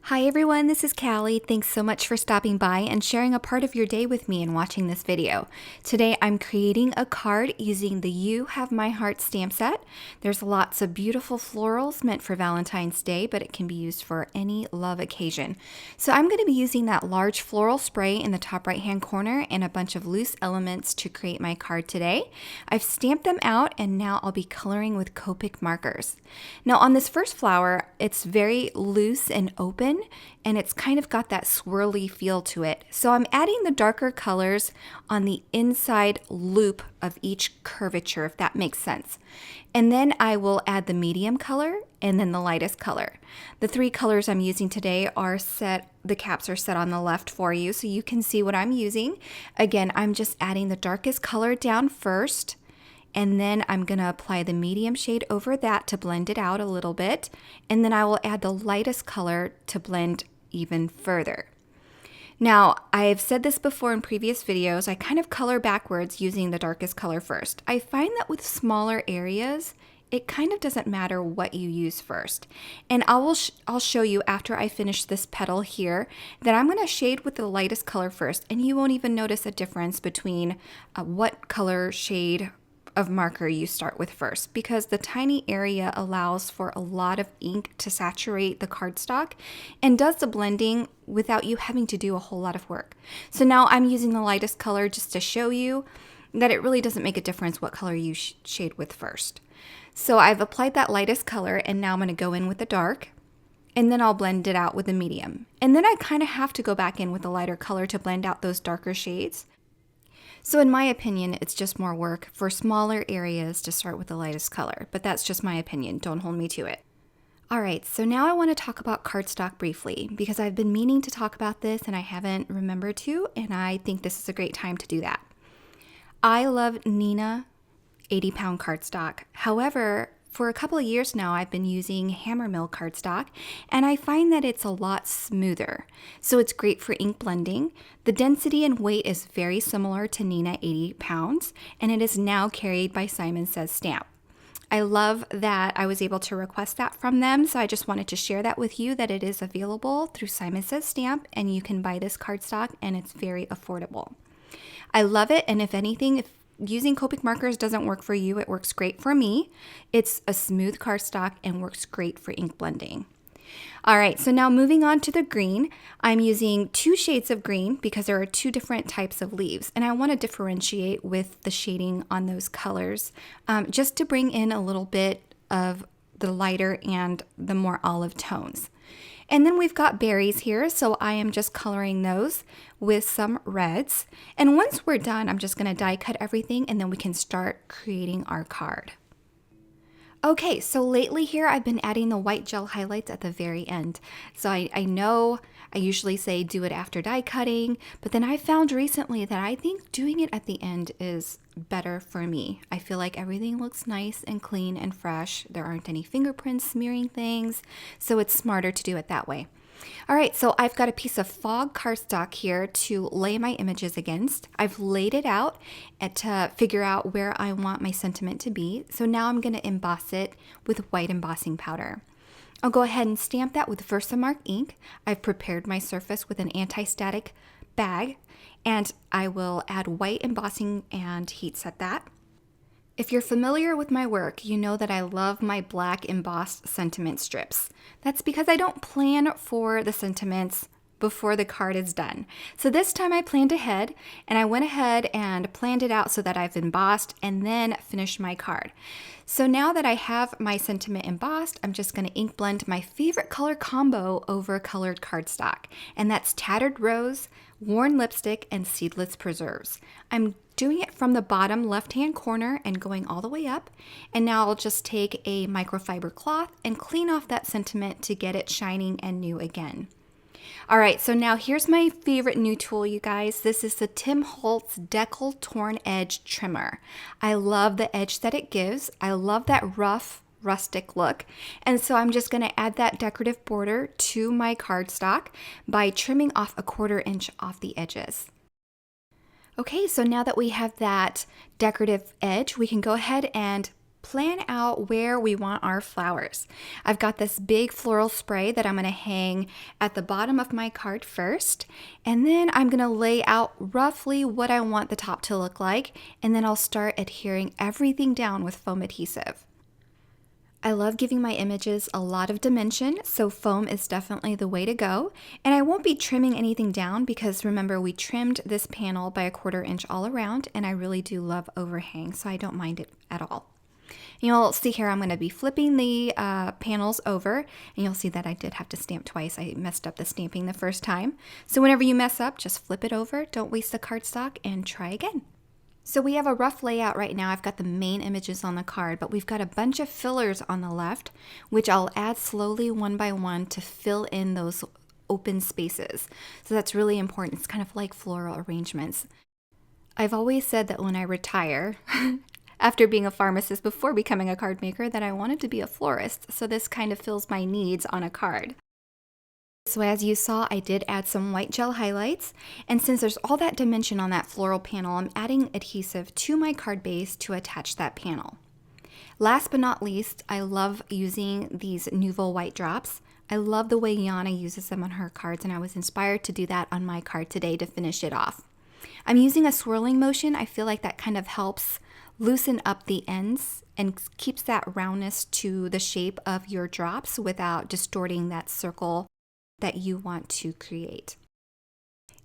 Hi everyone, this is Callie. Thanks so much for stopping by and sharing a part of your day with me and watching this video. Today I'm creating a card using the You Have My Heart stamp set. There's lots of beautiful florals meant for Valentine's Day, but it can be used for any love occasion. So I'm going to be using that large floral spray in the top right hand corner and a bunch of loose elements to create my card today. I've stamped them out and now I'll be coloring with Copic markers. Now on this first flower, it's very loose and open, and it's kind of got that swirly feel to it. So I'm adding the darker colors on the inside loop of each curvature, if that makes sense. And then I will add the medium color and then the lightest color. The three colors I'm using today are set, the caps are set on the left for you so you can see what I'm using. Again, I'm just adding the darkest color down first, and then I'm going to apply the medium shade over that to blend it out a little bit. And then I will add the lightest color to blend even further. Now, I've said this before in previous videos, I kind of color backwards using the darkest color first. I find that with smaller areas, it kind of doesn't matter what you use first. And I'll show you after I finish this petal here that I'm going to shade with the lightest color first, and you won't even notice a difference between what color shade of marker you start with first, because the tiny area allows for a lot of ink to saturate the cardstock and does the blending without you having to do a whole lot of work. So now I'm using the lightest color just to show you that it really doesn't make a difference what color you shade with first. So I've applied that lightest color, and now I'm going to go in with the dark, and then I'll blend it out with the medium. And then I kind of have to go back in with the lighter color to blend out those darker shades. So in my opinion, it's just more work for smaller areas to start with the lightest color, but that's just my opinion. Don't hold me to it. All right, so now I want to talk about cardstock briefly because I've been meaning to talk about this and I haven't remembered to, and I think this is a great time to do that. I love Neenah 80-pound cardstock. However, for a couple of years now, I've been using Hammermill cardstock, and I find that it's a lot smoother. So it's great for ink blending. The density and weight is very similar to Neenah 80 pounds, and it is now carried by Simon Says Stamp. I love that I was able to request that from them, so I just wanted to share that with you, that it is available through Simon Says Stamp, and you can buy this cardstock, and it's very affordable. I love it, and if anything, if using Copic markers doesn't work for you, it works great for me. It's a smooth cardstock and works great for ink blending. All right, so now moving on to the green, I'm using two shades of green because there are two different types of leaves, and I want to differentiate with the shading on those colors just to bring in a little bit of the lighter and the more olive tones. And then we've got berries here, so I am just coloring those with some reds. And once we're done, I'm just going to die cut everything, and then we can start creating our card. Okay, so lately here I've been adding the white gel highlights at the very end. So I know I usually say do it after die cutting, but then I found recently that I think doing it at the end is better for me. I feel like everything looks nice and clean and fresh. There aren't any fingerprints smearing things, so it's smarter to do it that way. All right, so I've got a piece of fog cardstock here to lay my images against. I've laid it out to figure out where I want my sentiment to be. So now I'm going to emboss it with white embossing powder. I'll go ahead and stamp that with Versamark ink. I've prepared my surface with an anti-static bag, and I will add white embossing and heat set that. If you're familiar with my work, you know that I love my black embossed sentiment strips. That's because I don't plan for the sentiments before the card is done. So this time I planned ahead, and I went ahead and planned it out so that I've embossed and then finished my card. So now that I have my sentiment embossed, I'm just going to ink blend my favorite color combo over colored cardstock, and that's Tattered Rose, Worn Lipstick, and Seedless Preserves. I'm doing it from the bottom left-hand corner and going all the way up, and now I'll just take a microfiber cloth and clean off that sentiment to get it shining and new again. All right, so now here's my favorite new tool, you guys. This is the Tim Holtz Decal Torn Edge Trimmer. I love the edge that it gives. I love that rough, rustic look. And so I'm just gonna add that decorative border to my cardstock by trimming off a 1/4 inch off the edges. Okay, so now that we have that decorative edge, we can go ahead and plan out where we want our flowers. I've got this big floral spray that I'm going to hang at the bottom of my card first, and then I'm going to lay out roughly what I want the top to look like, and then I'll start adhering everything down with foam adhesive. I love giving my images a lot of dimension, so foam is definitely the way to go. And I won't be trimming anything down because remember, we trimmed this panel by 1/4 inch all around, and I really do love overhang, so I don't mind it at all. You'll see here I'm going to be flipping the panels over, and you'll see that I did have to stamp twice. I messed up the stamping the first time. So whenever you mess up, just flip it over, don't waste the cardstock, and try again. So we have a rough layout right now. I've got the main images on the card, but we've got a bunch of fillers on the left, which I'll add slowly one by one to fill in those open spaces. So that's really important. It's kind of like floral arrangements. I've always said that when I retire, after being a pharmacist before becoming a card maker, that I wanted to be a florist. So this kind of fills my needs on a card. So as you saw, I did add some white gel highlights, and since there's all that dimension on that floral panel, I'm adding adhesive to my card base to attach that panel. Last but not least, I love using these Nuvo white drops. I love the way Yana uses them on her cards, and I was inspired to do that on my card today to finish it off. I'm using a swirling motion. I feel like that kind of helps loosen up the ends and keeps that roundness to the shape of your drops without distorting that circle that you want to create.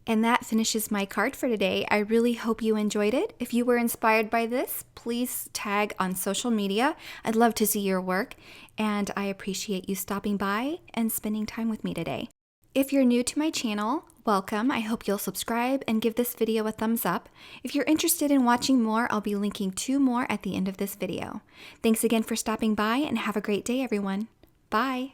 And that finishes my card for today. I really hope you enjoyed it. If you were inspired by this, please tag on social media. I'd love to see your work, and I appreciate you stopping by and spending time with me today. If you're new to my channel, welcome. I hope you'll subscribe and give this video a thumbs up. If you're interested in watching more, I'll be linking 2 more at the end of this video. Thanks again for stopping by, and have a great day, everyone. Bye.